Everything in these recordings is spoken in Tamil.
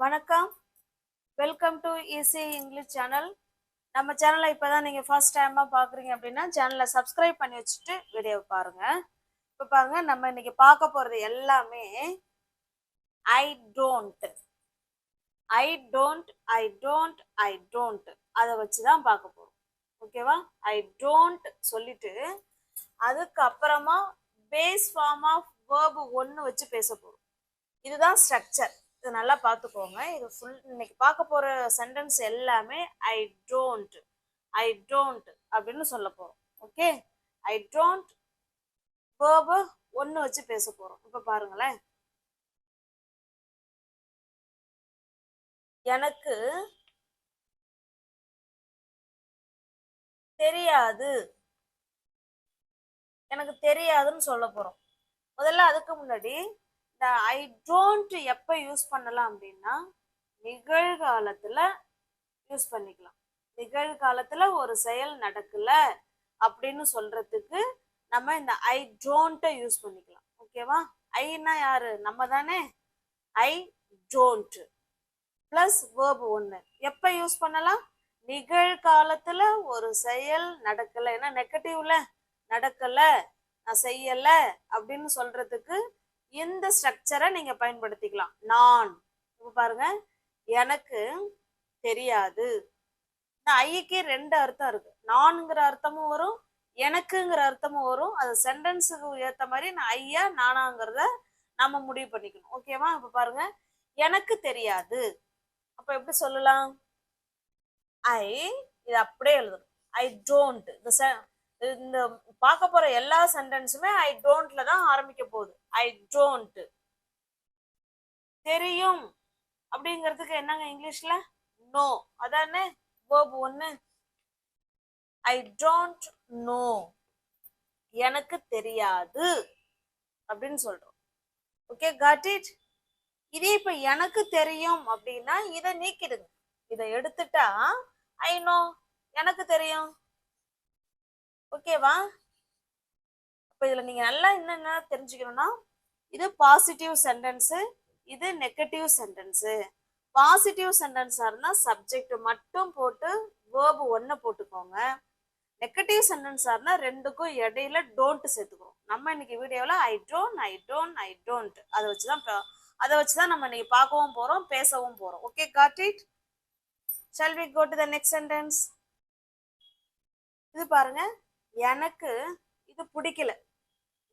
வணக்கம், welcome to easy English channel. நம்ம சேனலை இப்போதான் நீங்கள் ஃபர்ஸ்ட் டைமாக பார்க்குறீங்க அப்படின்னா சேனலை சப்ஸ்கிரைப் பண்ணி வச்சுட்டு வீடியோவை பாருங்கள். இப்போ பாருங்கள், நம்ம இன்னைக்கு பார்க்க போகிறது எல்லாமே ஐ don't I don't I don't I don't அதை வச்சு தான் பார்க்க போகிறோம். ஓகேவா? ஐ டோன்ட் சொல்லிட்டு அதுக்கப்புறமா பேஸ் ஃபார்ம் ஆஃப் வேர்பு ஒன்று வச்சு பேச போகிறோம். இதுதான் ஸ்ட்ரக்சர். இது நல்லா பார்த்துக்கோங்க. இது ஃபுல் இன்னைக்கு பார்க்க போற சென்டென்ஸ் எல்லாமே ஐ டோன்ட் அப்படின்னு சொல்ல போறோம். ஓகே, ஐ டோன்ட் வேர்பு ஒன்று வச்சு பேச போறோம். இப்ப பாருங்களேன், எனக்கு தெரியாது, எனக்கு தெரியாதுன்னு சொல்ல போறோம். முதல்ல அதுக்கு முன்னாடி இந்த ஐ டோன்ட் எப்போ யூஸ் பண்ணலாம் அப்படின்னா நிகழ்காலத்துல யூஸ் பண்ணிக்கலாம். நிகழ்காலத்துல ஒரு செயல் நடக்கல அப்படின்னு சொல்றதுக்கு நம்ம இந்த ஐ டோன்ட்டை யூஸ் பண்ணிக்கலாம். ஓகேவா? ஐன்னா யாரு? நம்ம தானே. ஐ டோன்ட் பிளஸ் வேர்பு ஒன்று எப்ப யூஸ் பண்ணலாம்? நிகழ்காலத்துல ஒரு செயல் நடக்கல, ஏன்னா நெகட்டிவ்ல நடக்கல, நான் செய்யல அப்படின்னு சொல்றதுக்கு இந்த ஸ்ட்ரக்சரை நீங்க பயன்படுத்திக்கலாம். நான் பாருங்க, எனக்கு தெரியாது. இந்த ஐக்கு ரெண்டு அர்த்தம் இருக்கு. நான்ங்கிற அர்த்தமும் வரும், எனக்குங்கிற அர்த்தமும் வரும். அது சென்டென்ஸுக்கு ஏற்ற மாதிரி நான் ஐயா நானாங்கிறத நம்ம முடிவு பண்ணிக்கணும். ஓகேவா? இப்ப பாருங்க, எனக்கு தெரியாது. அப்ப எப்படி சொல்லலாம்? ஐ, இது அப்படியே எழுதணும். I don't. இந்த பார்க்க போற எல்லா சென்டென்ஸுமே ஐ டோன்ட்ல தான் ஆரம்பிக்க போகுது. I don't. தெரியும் அப்படிங்கிறதுக்கு என்னங்க இங்கிலீஷ்ல? நோ. அதானே வேர்பு ஒன்று. ஐ டோன்ட் நோ, எனக்கு தெரியாது அப்படின்னு சொல்றோம். Okay, got it? இதே இப்ப எனக்கு தெரியும் அப்படின்னா இதை நீக்கிடுங்க. இதை எடுத்துட்டா ஐ நோ, எனக்கு தெரியும். ஓகேவா? அப்ப இதுல நீங்க நல்லா என்னென்ன தெரிஞ்சுக்கணும்னா, இது பாசிட்டிவ் சென்டென்ஸ், இது நெகட்டிவ் சென்டென்ஸ். பாசிட்டிவ் சென்டென்ஸா இருந்தா சப்ஜெக்ட் மட்டும் போட்டு வேர்பு ஒன்ன போட்டுக்கோங்க. நெகட்டிவ் சென்டென்ஸா இருந்தா ரெண்டுக்கும் இடையில டோன்ட் சேர்த்துக்கிறோம். நம்ம இன்னைக்கு வீடியோல ஐ டோன்ட் அதை வச்சுதான் நம்ம இன்னைக்கு பார்க்கவும் போறோம், பேசவும் போறோம். Okay, got it? Shall we go to the next sentence? இது பாருங்க, எனக்கு இது பிடிக்கல,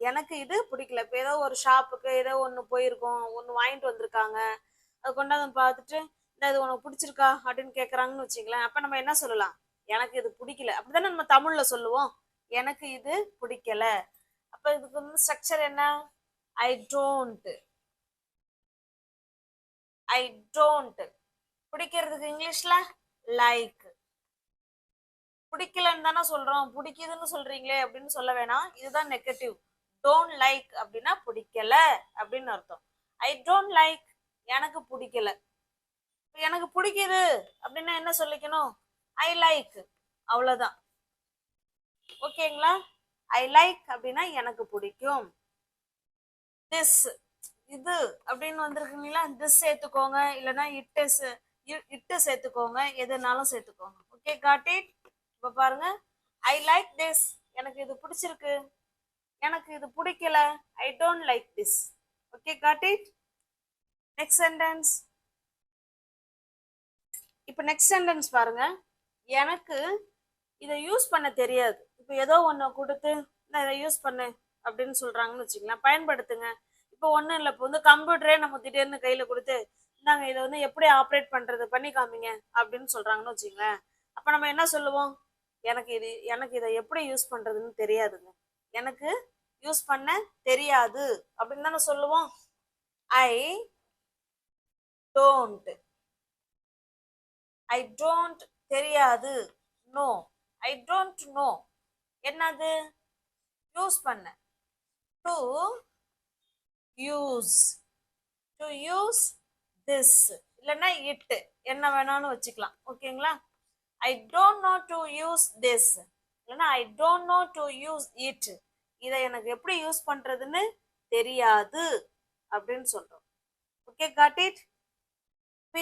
எனக்கு இது பிடிக்கல. இப்போ ஏதோ ஒரு ஷாப்புக்கு ஏதோ ஒன்று போயிருக்கோம், ஒன்று வாங்கிட்டு வந்திருக்காங்க, அது கொண்டாந்து பார்த்துட்டு இந்த இது உனக்கு பிடிச்சிருக்கா அப்படின்னு கேட்குறாங்கன்னு வச்சுங்களேன். அப்போ நம்ம என்ன சொல்லலாம்? எனக்கு இது பிடிக்கல. அப்படித்தானே நம்ம தமிழ்ல சொல்லுவோம், எனக்கு இது பிடிக்கல. அப்போ இதுக்கு வந்து ஸ்ட்ரக்சர் என்ன? ஐ டோன்ட். I don't. பிடிக்கிறதுக்கு இங்கிலீஷ்ல லைக். பிடிக்கலன்னு தானே சொல்றோம், பிடிக்குதுன்னு சொல்றீங்களே அப்படின்னு சொல்ல வேணாம். இதுதான் நெகட்டிவ். டோன்ட் லைக் அப்படின்னா பிடிக்கல அப்படின்னு அர்த்தம். ஐ டோன்ட் லைக், எனக்கு பிடிக்கல. எனக்கு பிடிக்குது அப்படின்னா என்ன சொல்லிக்கணும்? I like. அவ்வளவுதான். ஓகேங்களா? ஐ லைக் அப்படின்னா எனக்கு பிடிக்கும். திஸ், இது அப்படின்னு வந்திருக்குங்களா, திஸ் சேர்த்துக்கோங்க, இல்லைன்னா இட்டு சேர்த்துக்கோங்க, எதுனாலும் சேர்த்துக்கோங்க. Okay, got it? இப்ப பாருங்க, ஐ லைக் திஸ், எனக்கு இது பிடிச்சிருக்கு, எனக்கு இது பிடிக்கல, I don't like this. Okay, got it? Next sentence. இப்போ நெக்ஸ்ட் சென்டென்ஸ் பாருங்க, எனக்கு இதை யூஸ் பண்ண தெரியாது. இப்போ ஏதோ ஒன்று கொடுத்து நான் இதை யூஸ் பண்ணு அப்படின்னு சொல்றாங்கன்னு வச்சுக்கலாம், பயன்படுத்துங்க. இப்போ ஒன்றும் இல்லை, இப்போ வந்து கம்ப்யூட்டரே நம்ம திடீர்னு கையில் கொடுத்து இந்தாங்க இதை வந்து எப்படி ஆப்ரேட் பண்றது பண்ணி காமிங்க அப்படின்னு சொல்றாங்கன்னு வச்சுங்களேன். அப்போ நம்ம என்ன சொல்லுவோம்? எனக்கு இதை எப்படி யூஸ் பண்றதுன்னு தெரியாதுங்க, எனக்கு யூஸ் பண்ண தெரியாது அப்படின்னு தானே சொல்லுவோம். I don't. ஐ டோன்ட் தெரியாது. No, I don't know. என்னது? யூஸ் பண்ண. To use. To use this, இல்லைன்னா இட், என்ன வேணாலும் வச்சுக்கலாம். ஓகேங்களா? I don't know to use this, இல்லைன்னா I don't know to use it. இதை எனக்கு எப்படி யூஸ் பண்றதுன்னு தெரியாது அப்படின்னு சொல்றோம். Okay, got it?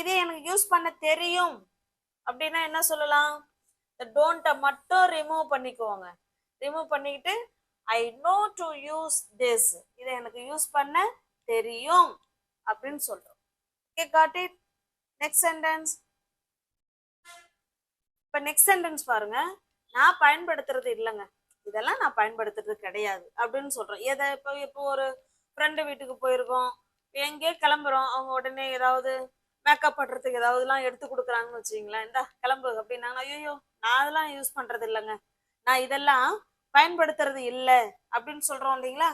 இதே எனக்கு யூஸ் பண்ண தெரியும் அப்படின்னா என்ன சொல்லலாம்? இந்த டோன்ட்டை மட்டும் ரிமூவ் பண்ணிக்குவாங்க. ரிமூவ் பண்ணிக்கிட்டு I know to use this, இதை எனக்கு யூஸ் பண்ண தெரியும் அப்படின்னு சொல்றோம். Okay, got it? Next sentence. இப்ப நெக்ஸ்ட் சென்டென்ஸ் பாருங்க. நான் பயன்படுத்துறது இல்லைங்க, இதெல்லாம் நான் பயன்படுத்துறது கிடையாது அப்படின்னு சொல்றோம். எதை? இப்போ ஒரு ஃப்ரெண்டு வீட்டுக்கு போயிருக்கோம், எங்கேயோ கிளம்புறோம், அவங்க உடனே ஏதாவது மேக்கப் பண்றதுக்கு ஏதாவதுலாம் எடுத்து கொடுக்குறாங்கன்னு வச்சுங்களேன், இந்தா கிளம்பு அப்படின்னாங்க. ஐயோ, நான் அதெல்லாம் யூஸ் பண்றது இல்லைங்க, நான் இதெல்லாம் பயன்படுத்துறது இல்லை அப்படின்னு சொல்றோம் இல்லைங்களா?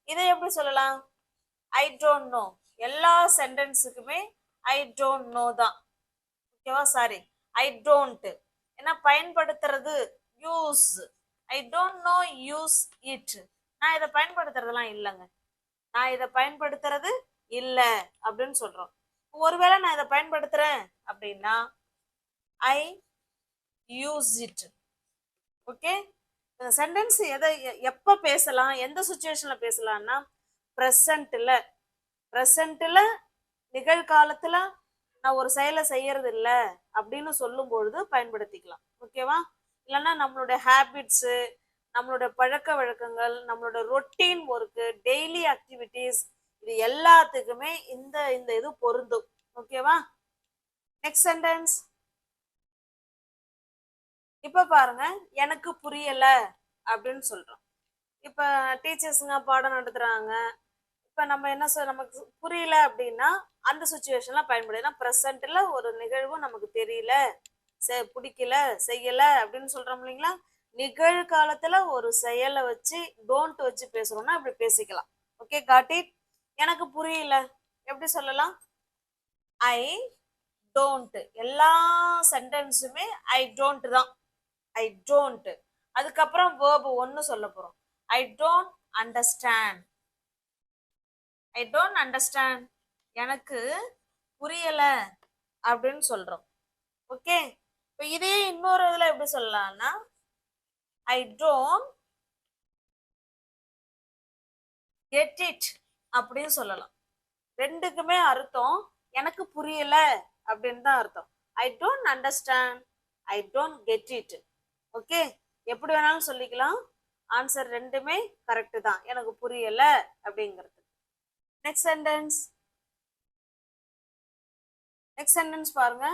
இதை எப்படி சொல்லலாம்? I don't no. எல்லா சென்டென்ஸுக்குமே ஐ டோன்ட் நோ தான். ஓகேவா? Sorry, I don't. ஏன்னா பயன்படுத்துறது use. I don't no use it. நான் இதை பயன்படுத்துறதெல்லாம் இல்லைங்க, நான் இதை பயன்படுத்துறது இல்லை அப்படின்னு சொல்றோம். ஒருவேளை நான் இதை பயன்படுத்துறேன் அப்படின்னா ஐ யூஸ் இட். ஓகே, சென்டென்ஸ் எதை எப்ப பேசலாம், எந்த சுச்சுவேஷன்ல பேசலாம்னா ப்ரெசன்ட்ல நிகழ்காலத்துல நான் ஒரு செயலை செய்யறது இல்லை அப்படின்னு சொல்லும் பொழுது பயன்படுத்திக்கலாம். ஓகேவா? இல்லைன்னா நம்மளுடைய ஹேபிட்ஸு, நம்மளோட பழக்க வழக்கங்கள், நம்மளோட ரொட்டீன் ஒர்க்கு, டெய்லி ஆக்டிவிட்டிஸ், இது எல்லாத்துக்குமே இந்த இது பொருந்தும். ஓகேவா? Next sentence. இப்ப பாருங்க, எனக்கு புரியல அப்படின்னு சொல்றோம். இப்ப டீச்சர்ஸுங்க பாடம் நடத்துறாங்க, இப்ப நம்ம என்ன நமக்கு புரியல அப்படின்னா அந்த சுச்சுவேஷன்ல பயன்படுது. ஏன்னா ப்ரெசென்ட்ல ஒரு நிகழ்வு நமக்கு தெரியல, பிடிக்கல, செய்யல அப்படின்னு சொல்றோம் இல்லைங்களா? நிகழ்காலத்துல ஒரு செயலை வச்சு டோன்ட் வச்சு பேசுறோம்னா இப்படி பேசிக்கலாம். Okay, got it? எனக்கு புரியல எப்படி சொல்லலாம்? I don't. எல்லா சென்டென்ஸுமே ஐ டோன்ட் தான். I don't. அதுக்கப்புறம் வேர்பு ஒன்னு சொல்ல போறோம். I don't understand. I don't understand, எனக்கு புரியல அப்படின்னு சொல்றோம். ஓகே, இப்போ இதே இன்னொரு இதுல எப்படி சொல்லலாம்னா ஐ டோன்ட் கெட் இட் அப்படின்னு சொல்லலாம். ரெண்டுக்குமே அர்த்தம் எனக்கு புரியல அப்படின்னு தான் அர்த்தம். I don't understand, I don't get it. Okay, எப்படி வேணாலும் சொல்லிக்கலாம், ஆன்சர் ரெண்டுமே கரெக்ட் தான், எனக்கு புரியல அப்படிங்கிறது. Next sentence. நெக்ஸ்ட் சென்டென்ஸ் பாருங்க.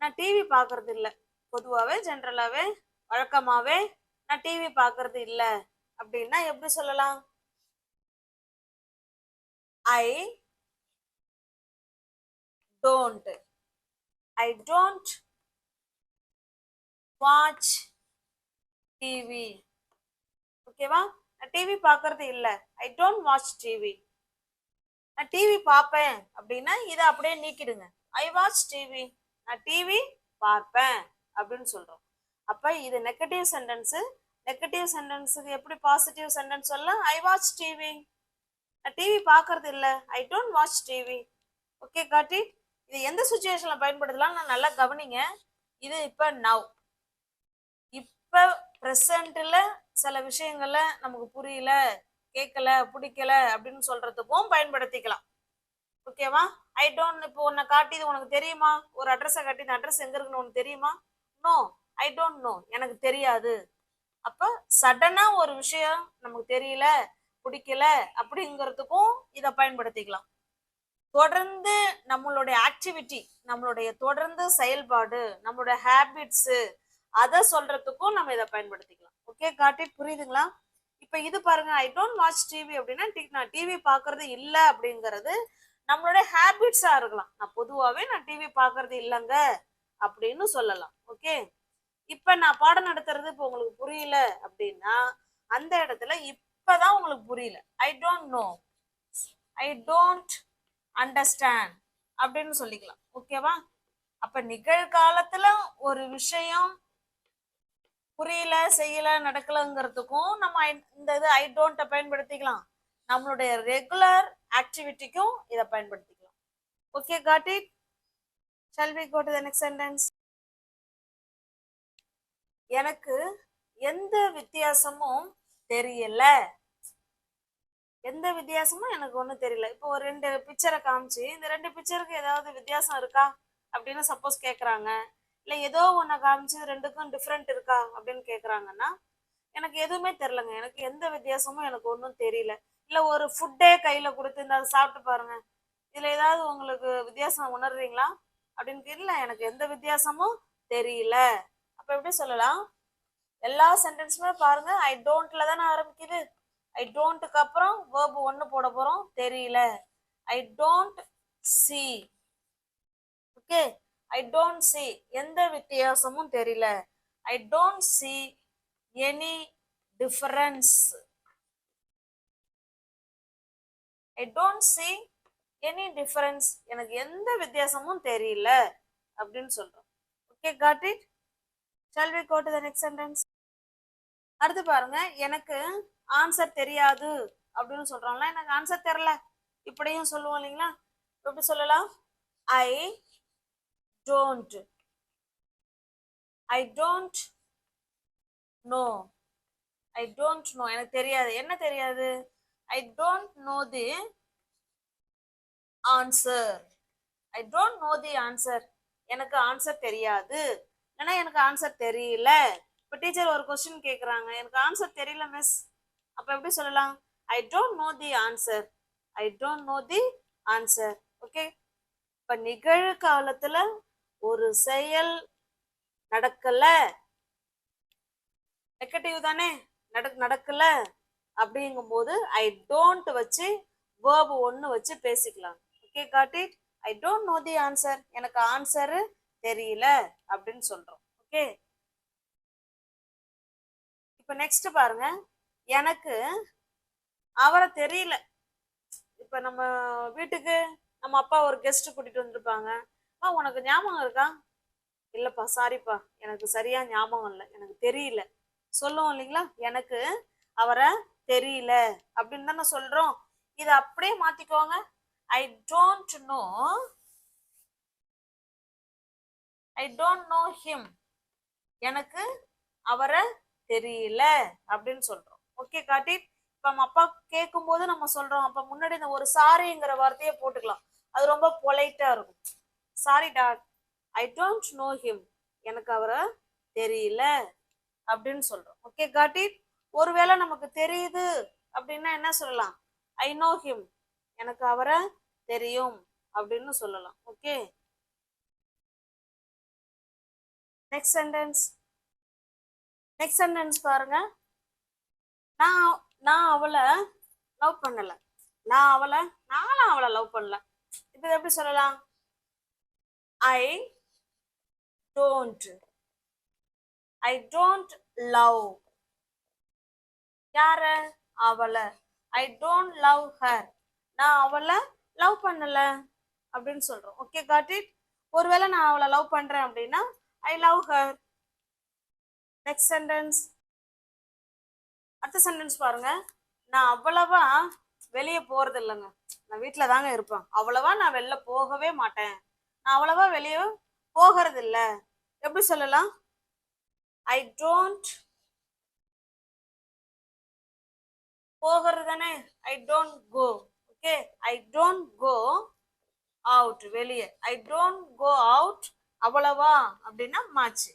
நான் டிவி பார்க்கறது இல்லை, பொதுவாகவே ஜென்ரலாகவே வழக்கமாகவே நான் டிவி பார்க்கறது இல்லை அப்படின்னா எப்படி சொல்லலாம்? I don't. I don't watch TV. ஓகேவா? நான் டிவி பார்க்கறது இல்லை, ஐ டோன்ட் வாட்ச் டிவி. நான் டிவி பார்ப்பேன் அப்படின்னா இதை அப்படியே நீக்கிடுங்க. ஐ வாட்ச் டிவி, நான் டிவி பார்ப்பேன் அப்படின்னு சொல்றோம். அப்ப இது நெகட்டிவ் சென்டென்ஸ். நெகட்டிவ் சென்டென்ஸுக்கு எப்படி பாசிட்டிவ் சென்டென்ஸ் சொல்லலாம்? I watch TV. நான் டிவி பார்க்கறது இல்லை, I don't watch TV. Okay, got it? இது எந்த சுச்சுவேஷன்ல பயன்படுத்தலாம் நான் நல்லா கவனிங்க. இது இப்ப நவ். இப்ப ப்ரெசென்ட்ல சில விஷயங்கள்ல நமக்கு புரியல, கேட்கல, பிடிக்கல அப்படின்னு சொல்றதுக்கும் பயன்படுத்திக்கலாம். ஓகேவா? I don't. இப்போ உன்னை காட்டி இது உனக்கு தெரியுமா, ஒரு அட்ரஸை காட்டி இந்த அட்ரஸ் எங்க இருக்குன்னு உனக்கு தெரியுமா? நோ, ஐ டோன்ட் நோ, எனக்கு தெரியாது. அப்ப சடனா ஒரு விஷயம் நமக்கு தெரியல, பிடிக்கல அப்படிங்கிறதுக்கும் இதை பயன்படுத்திக்கலாம். தொடர்ந்து நம்மளுடைய ஆக்டிவிட்டி, நம்மளுடைய தொடர்ந்து செயல்பாடு, நம்மளுடைய ஹேபிட்ஸ், அதை சொல்றதுக்கும் நம்ம இதை பயன்படுத்திக்கலாம். ஓகே, காட்டி புரியுதுங்களா? இப்ப இது பாருங்க, ஐ டோன்ட் வாட்ச் டிவி அப்படின்னா நான் டிவி பாக்குறது இல்ல அப்படிங்கிறது நம்மளுடைய ஹேபிட்ஸா இருக்கலாம். நான் பொதுவாகவே நான் டிவி பாக்குறது இல்லைங்க அப்படின்னு சொல்லலாம். ஓகே, இப்ப நான் பாடம் நடத்துறது இப்போ உங்களுக்கு புரியல அப்படின்னா அந்த இடத்துல இப்பதான் உங்களுக்கு புரியல. ஐ don't know, I don't understand அப்படின்னு சொல்லிக்கலாம். ஓகேவா? அப்ப நிகழ்காலத்துல ஒரு விஷயம் புரியல, செய்யல, நடக்கலங்கிறதுக்கும் நம்ம இந்த இது ஐ டோன்ட் பயன்படுத்திக்கலாம். நம்மளுடைய ரெகுலர் ஆக்டிவிட்டிக்கும் இதை பயன்படுத்திக்கலாம். Okay, got it? Shall we go to the next sentence? எனக்கு எந்த வித்தியாசமும் தெரியல. எந்த வித்தியாசமும் எனக்கு ஒன்றும் தெரியல. இப்போ ஒரு ரெண்டு பிக்சரை காமிச்சு இந்த ரெண்டு பிக்சருக்கு ஏதாவது வித்தியாசம் இருக்கா அப்படின்னு சப்போஸ் கேட்குறாங்க, இல்லை ஏதோ ஒன்றை காமிச்சு ரெண்டுக்கும் டிஃப்ரெண்ட் இருக்கா அப்படின்னு கேட்குறாங்கன்னா, எனக்கு எதுவுமே தெரிலங்க, எனக்கு எந்த வித்தியாசமும் எனக்கு ஒன்றும் தெரியல. இல்லை ஒரு ஃபுட்டே கையில் கொடுத்து இந்த அதை சாப்பிட்டு பாருங்க, இதில் ஏதாவது உங்களுக்கு வித்தியாசம் உணர்றீங்களா அப்படின்னு கேட்கல, எனக்கு எந்த வித்தியாசமும் தெரியல. அப்போ எப்படி சொல்லலாம்? எல்லா சென்டென்ஸுமே பாருங்க ஐ டோன்ட்ல தானே ஆரம்பிக்குது. ஐ டோன்ட்டுக்கு அப்புறம் வேர்பு ஒன்று போட போகிறோம், தெரியல. I don't see. Okay, I don't see, எந்த வித்தியாசமும் தெரியல. I don't see any difference. I don't see any difference, எனக்கு எந்த வித்தியாசமும் தெரியல அப்படின்னு சொல்றோம். Okay, got it? Shall we go to the next sentence? அடுத்து பாருங்க, எனக்கு ஆன்சர் தெரியாது அப்படின்னு சொல்றோம்ல, எனக்கு ஆன்சர் தெரியல இப்படியும் சொல்லுவோம் இல்லைங்களா? எப்படி சொல்லலாம்? I don't. I don't know. I don't no, எனக்கு தெரியாது. என்ன தெரியாது? ஐ don't no the answer. I don't no the answer, எனக்கு ஆன்சர் தெரியாது, ஏன்னா எனக்கு ஆன்சர் தெரியல. இப்போ டீச்சர் ஒரு கொஸ்டின் கேட்குறாங்க, எனக்கு ஆன்சர் தெரியல மிஸ், அப்போ எப்படி சொல்லலாம்? I don't no the answer. I don't no the answer. Okay, இப்போ நிகழ்காலத்தில் ஒரு செயல் நடக்கல, நெகட்டிவ் தானே, நடக்கல அப்படிங்கும்போது ஐ டோன்ட் வச்சு வேர்பு ஒன்று வச்சு பேசிக்கலாம். Okay, got it? I don't no the answer, எனக்கு ஆன்சர் தெரியல அப்படின்னு சொல்றோம். ஓகே, இப்போ நெக்ஸ்ட் பாருங்க, எனக்கு அவரை தெரியல. இப்போ நம்ம வீட்டுக்கு நம்ம அப்பா ஒரு கெஸ்ட் கூட்டிட்டு வந்திருப்பாங்க, உனக்கு ஞாபகம் இருக்கா? இல்லப்பா, சாரிப்பா, எனக்கு சரியா ஞாபகம் இல்லை, எனக்கு தெரியல சொல்லுவோம் இல்லைங்களா? எனக்கு அவரை தெரியல அப்படின்னு தானே சொல்றோம். இதை அப்படியே மாத்திக்கோங்க, I don't know. I don't know him, எனக்கு அவரை தெரியல அப்படின்னு சொல்றோம். ஓகே, காட்டி இப்ப நம்ம அப்பா கேட்கும் போது நம்ம சொல்றோம், அப்ப முன்னாடி இந்த ஒரு சாரிங்கிற வார்த்தையை போட்டுக்கலாம், அது ரொம்ப பொலைட்டா இருக்கும். Sorry dot, I don't know him, எனக்கு அவரை தெரியல அப்படின்னு சொல்றோம். ஓகே, காட்டி ஒருவேளை நமக்கு தெரியுது அப்படின்னா என்ன சொல்லலாம்? ஐ நோ ஹிம், எனக்கு அவரை தெரியும் அப்படின்னு சொல்லலாம். Okay, next sentence. Next sentence பாருங்க, நான் நான் அவளை லவ் பண்ணல. நானும் அவளை லவ் பண்ணல. இப்போ எப்படி சொல்லலாம்? I don't. I don't love யார? அவளை. ஐ டோன்ட் லவ் ஹர், நான் அவளை லவ் பண்ணல அப்படின்னு சொல்றோம். Okay, got it? ஒருவேளை நான் அவளை லவ் பண்றேன் அப்படின்னா I love her. Next sentence. அடுத்த சென்டென்ஸ் பாருங்க, நான் அவ்வளவா வெளியே போறது இல்லைங்க, நான் வீட்டில் தாங்க இருப்பேன், அவ்வளவா நான் வெளில போகவே மாட்டேன், நான் அவ்வளவா வெளியே போகிறது இல்லை. எப்படி சொல்லலாம்? I don't. போகிறது தானே, I don't go. Okay, I don't go out, வெளியே. ஐ டோன்ட் கோ அவுட் அவ்வளவா அப்படின்னா much.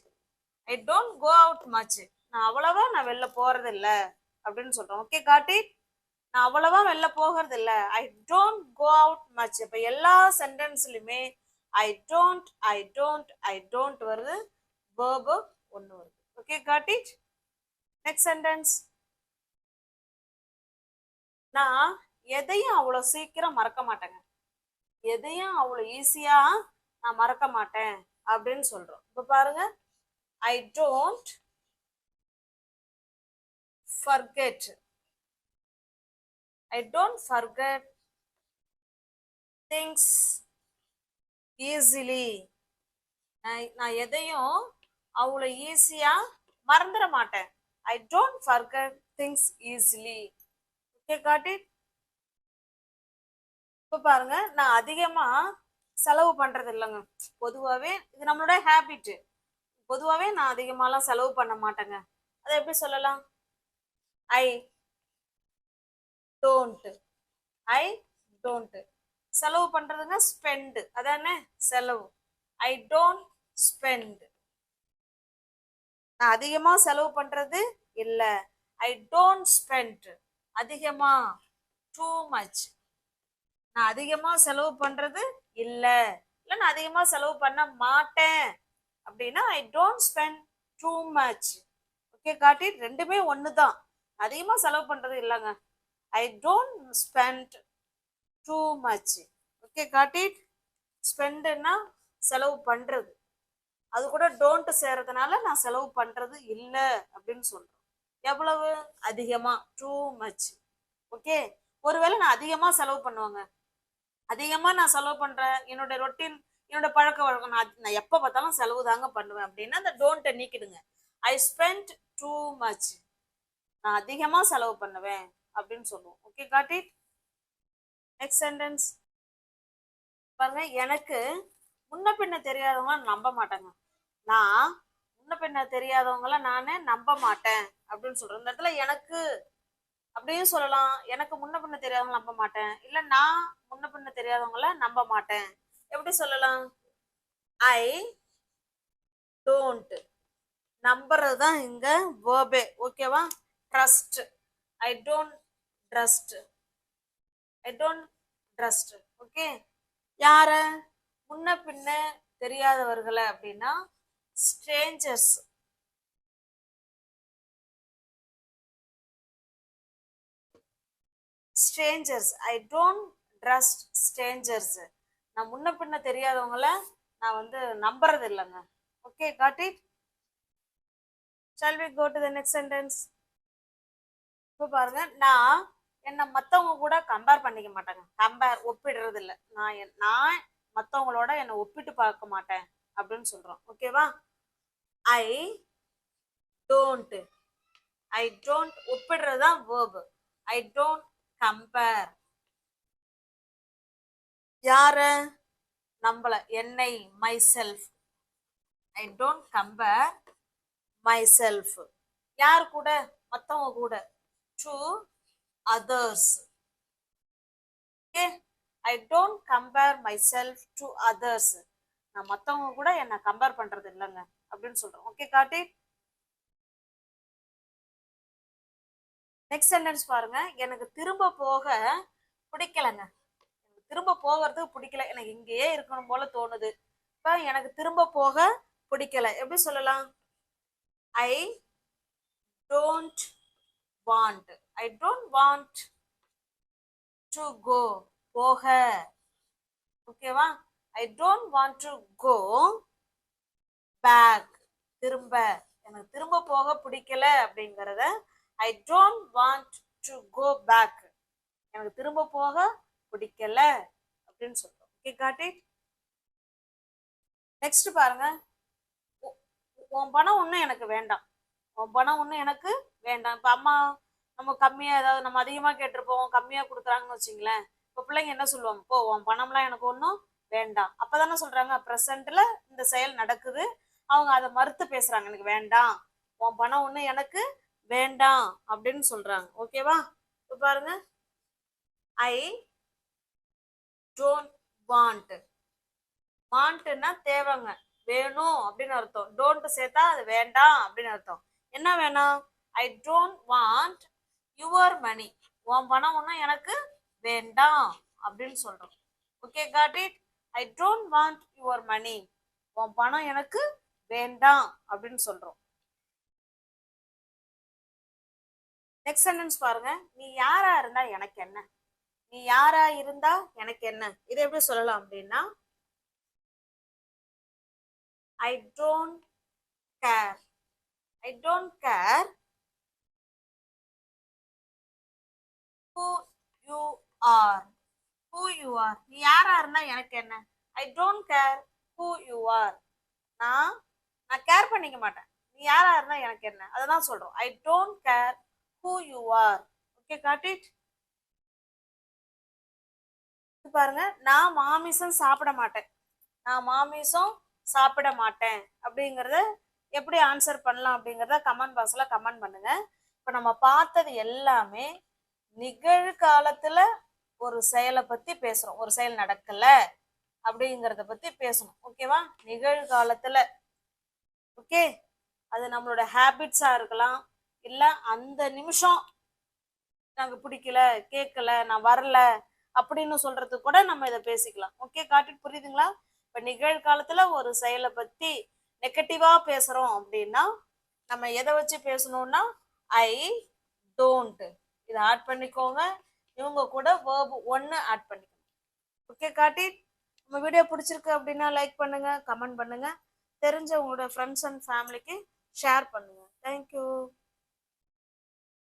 I don't go out much, நான் அவ்வளவா நான் வெளில போறது இல்லை அப்படின்னு சொல்றோம். ஓகே, காட்டி நான் அவ்வளவா வெளில போகிறது இல்லை, I don't go out much. இப்போ எல்லா சென்டென்ஸ்லையுமே I don't I don't I don't வருது, வேர்பு ஒன்று வருது. Okay, got it? Next sentence. நான் எதையும் அவ்வளோ சீக்கிரம் மறக்க மாட்டேங்க, எதையும் அவ்வளோ ஈஸியா நான் மறக்க மாட்டேன் அப்படின்னு சொல்றோம். இப்போ பாருங்க, I don't forget. I don't forget things easily. நான் எதையும் அவ்வளோ ஈஸியா மறந்துட மாட்டேன். I don't forget things easily. Okay, got it? இப்போ பாருங்க, நான் அதிகமா செலவு பண்றது இல்லைங்க, பொதுவாகவே இது நம்மளோட ஹேபிட், பொதுவாகவே நான் அதிகமாலாம் செலவு பண்ண மாட்டேங்க. அதை எப்படி சொல்லலாம்? I don't. I don't. செலவு பண்றதுங்க ஸ்பெண்ட், அதானே செலவு. I don't spend. நான் அதிகமா செலவு பண்றது இல்ல. I don't spend. அதிகமா, டூ மச். நான் அதிகமா செலவு பண்றது இல்ல, இல்ல நான் அதிகமா செலவு பண்ண மாட்டேன் அப்படின்னா I don't spend too much. Okay காட்டி, ரெண்டுமே ஒண்ணுதான். அதிகமா செலவு பண்றது இல்லைங்க. I don't spend too much. Okay காட்டி, ஸ்பெண்ட்னா செலவு பண்றது, அது கூட டோன்ட் சேர்றதுனால நான் செலவு பண்றது இல்ல அப்படின்னு சொல்றேன். எவ்வளவு? அதிகமா, டூ மச். ஓகே, ஒருவேளை நான் அதிகமா செலவு பண்ணுவாங்க, அதிகமா நான் செலவு பண்றேன், என்னோட ரொட்டீன், என்னோட பழக்க வழக்கம், நான் எப்ப பார்த்தாலும் செலவு தாங்க பண்ணுவேன் அப்படின்னா அந்த டோன்ட்டை நீக்கிடுங்க. I spend too much. நான் அதிகமா செலவு பண்ணுவேன் அப்படின்னு சொல்லுவோம். Okay got it. Next sentence பாருங்க. எனக்கு முன்ன பின்ன தெரியாதவங்க நம்ப மாட்டேங்க. நான் முன்ன பின்ன தெரியாதவங்கள நானே நம்ப மாட்டேன் அப்படின்னு சொல்றேன். இந்த இடத்துல எனக்கு அப்படின்னு சொல்லலாம். எனக்கு முன்ன பின்ன தெரியாதவங்க நம்ப மாட்டேன், இல்ல நான் முன்ன பின்ன தெரியாதவங்கள நம்ப மாட்டேன். எப்படி சொல்லலாம்? I don't. நம்புறது தான் இங்க வேர்பே. ஓகேவா? Trust. I don't trust. I don't trust. Okay, யார? முன்ன பின்ன தெரியாதவர்களை அப்படின்னா strangers. Strangers. I don't trust strangers. நான் முன்ன பின்ன தெரியாதவங்கள நான் வந்து நம்புறது இல்லைங்க. Okay got it. Shall we go to the next sentence? இப்போ பாருங்க, நான் என்னை மற்றவங்க கூட கம்பேர் பண்ணிக்க மாட்டேங்க. கம்பேர், ஒப்பிடுறது இல்லை. நான் மற்றவங்களோட என்னை ஒப்பிட்டு பார்க்க மாட்டேன் அப்படின்னு சொல்றோம். ஓகேவா? I don't. ஐ டோன்ட் ஒப்பிடுறது தான் வேர்பு. I don't compare. யார? நம்மள, என்னை, my self. I don't compare my self. யார் கூட? மற்றவங்க கூட. To others. Okay, I don't compare my self to others. நான் மற்றவங்க கூட என்னை கம்பேர் பண்றது இல்லைங்க அப்படின்னு சொல்றோம். ஓகே காட்டி. நெக்ஸ்ட் சென்டென்ஸ் பாருங்க. எனக்கு திரும்ப போக பிடிக்கலங்க. எனக்கு திரும்ப போகிறதுக்கு பிடிக்கல, எனக்கு இங்கேயே இருக்கணும் போல தோணுது. இப்போ எனக்கு திரும்ப போக பிடிக்கல, எப்படி சொல்லலாம்? I don't want. I don't want to go. போக. ஓகேவா? I don't want to go back. திரும்ப. எனக்கு திரும்ப போக பிடிக்கல அப்படிங்கறத I don't want to go back. எனக்கு திரும்ப போக பிடிக்கல அப்படின்னு சொல்றோம். Okay got it. நெக்ஸ்ட் பாருங்க. உன் பணம் ஒன்றும் எனக்கு வேண்டாம். உன் பணம் ஒன்றும் எனக்கு வேண்டாம். இப்போ அம்மா நம்ம கம்மியாக, ஏதாவது நம்ம அதிகமாக கேட்டிருப்போம், கம்மியாக கொடுக்குறாங்கன்னு வச்சுங்களேன். இப்போ பிள்ளைங்க என்ன சொல்லுவாங்க? இப்போ உன் பணம்லாம் எனக்கு ஒன்றும் வேண்டாம். அப்போதானே சொல்றாங்க, ப்ரெசண்ட்ல இந்த செயல் நடக்குது, அவங்க அதை மறுத்து பேசுறாங்க. எனக்கு வேண்டாம், உன் பணம் ஒன்றும் எனக்கு வேண்டாம் அப்படின்னு சொல்றாங்க. ஓகேவா? இப்போ பாருங்க, ஐ டோன்ட் வாண்ட். வாண்ட்னா தேவைங்க, வேணும் அப்படின்னு அர்த்தம். டோன்ட் சேர்த்தா அது வேண்டாம் அப்படின்னு அர்த்தம். என்ன வேணும்? I don't want your money. உன் பணம் ஒன்றும் எனக்கு வேண்டாம் அப்படின்னு சொல்றோம். Okay got it. I don't want your money. உன் பணம் எனக்கு வேண்டாம் அப்படின்னு சொல்றோம். நெக்ஸ்ட் சென்டென்ஸ் பாருங்க. நீ யாரா இருந்தா எனக்கு என்ன? நீ யாரா இருந்தா எனக்கு என்ன? இதை எப்படி சொல்லலாம் அப்படின்னா I don't care. I don't care who you are. who you are. நீ யாரா இருந்தா எனக்கு என்ன? I don't care who you are. நான் கேர் பண்ணிக்க மாட்டேன், நீ யாரா இருந்தா எனக்கு என்ன, அதான் சொல்றோம். I don't care who you are. Okay got it. பாருங்க, நான் மாமிசம் சாப்பிட மாட்டேன். நான் மாமிசம் சாப்பிட மாட்டேன் அப்படிங்கறத எப்படி ஆன்சர் பண்ணலாம் அப்படிங்கறத கமெண்ட் பாக்ஸ்ல கமெண்ட் பண்ணுங்க. இப்ப நம்ம பார்த்தது எல்லாமே நிகழ்காலத்துல ஒரு செயலை பத்தி பேசுறோம். ஒரு செயல் நடக்கல அப்படிங்கிறத பத்தி பேசணும். ஓகேவா? நிகழ்காலத்துல. ஓகே, அது நம்மளோட ஹேபிட்ஸா இருக்கலாம், இல்ல அந்த நிமிஷம் நாங்க பிடிக்கல, கேட்கல, நான் வரல அப்படின்னு சொல்றதுக்கு கூட நம்ம இதை பேசிக்கலாம். ஓகே, காட்டிட்டு புரியுதுங்களா? இப்ப நிகழ்காலத்துல ஒரு செயலை பத்தி நெகட்டிவா பேசுறோம் அப்படின்னா நம்ம எதை வச்சு பேசணும்னா ஐ டோன்ட் இதை ஆட் பண்ணிக்கோங்க. இவங்க கூட வேர்ப் ஒன்னு ஆட் பண்ணிக்கோங்க. ஓகே காட்டி, நம்ம வீடியோ பிடிச்சிருக்கு அப்படின்னா லைக் பண்ணுங்க, கமெண்ட் பண்ணுங்க, தெரிஞ்ச உங்களோட ஃப்ரெண்ட்ஸ் அண்ட் ஃபேமிலிக்கு ஷேர் பண்ணுங்க. தேங்க்யூ.